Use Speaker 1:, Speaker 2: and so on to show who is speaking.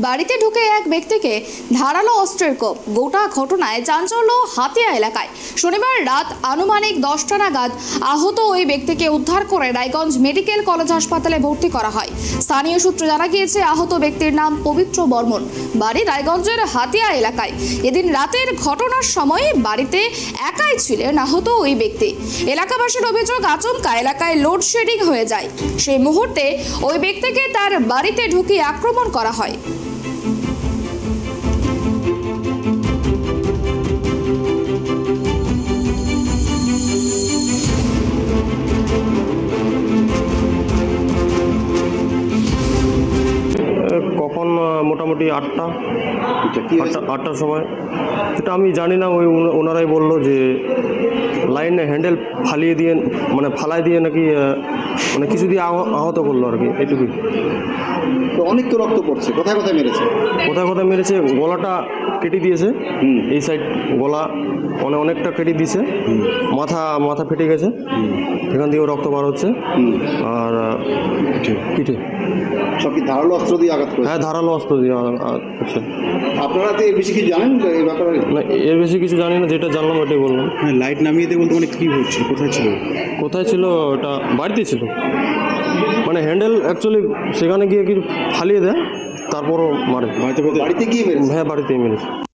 Speaker 1: বাড়িতে ঢুকে এক ব্যক্তিকে ধারালো অস্ত্রের কোপ। গোটা ঘটনায় চাঞ্চল্য হাতিয়া এলাকায়। শনিবার রাত আনুমানিক 10টা নাগাদ আহত ওই ব্যক্তিকে উদ্ধার করে রায়গঞ্জ মেডিকেল কলেজ হাসপাতালে ভর্তি করা হয়। স্থানীয় সূত্রে জানা গিয়েছে, আহত ব্যক্তির নাম পবিত্র বর্মন, বাড়ি রায়গঞ্জের হাতিয়া এলাকায়। এদিন রাতের ঘটনার সময় বাড়িতে একাই ছিলেন আহত ওই ব্যক্তি। এলাকাবাসীর অভিযোগ, আচমকা এলাকায় লোডশেডিং হয়ে যায়। সেই মুহূর্তে ওই ব্যক্তিকে তার বাড়িতে ঢুকিয়ে আক্রমণ করা হয়।
Speaker 2: কখন মোটামুটি আটটার সময়, সেটা আমি জানি না। ওনারাই বললো যে লাইনে হ্যান্ডেল ফালাই দিয়ে নাকি কিছু দিয়ে আহত করলো আর কি, এটুকুই।
Speaker 3: তো অনেক তো রক্ত পড়ছে, কোথায় কোথায় মেরেছে?
Speaker 2: গলাটা কেটে দিয়েছে, এই সাইড গলা অনেকটা কেটে দিয়েছে, মাথা ফেটে গেছে, এখান দিয়েও রক্ত বার হচ্ছে, আর পিঠে।
Speaker 3: সব কি ধারালো অস্ত্র দিয়ে আঘাত করেছে?
Speaker 2: হ্যাঁ, ধারালো অস্ত্র দিয়ে আঘাত করছে।
Speaker 3: আপনারা তো এর বেশি কিছু জানেন এই ব্যাপারে?
Speaker 2: না, এর বেশি কিছু জানি না, যেটা জানলাম ওটাই বললাম।
Speaker 3: লাইট নামিয়ে দিয়ে বলতে কী হচ্ছে?
Speaker 2: কোথায় ছিল? ওটা বাড়িতে ছিল, হ্যান্ডেল অ্যাকচুয়ালি সেখানে গিয়ে কিছু ফালিয়ে দেয়, তারপরও মারে।
Speaker 3: বাড়িতে গিয়ে মেরেছে?
Speaker 2: হ্যাঁ, বাড়িতেই মেরেছে।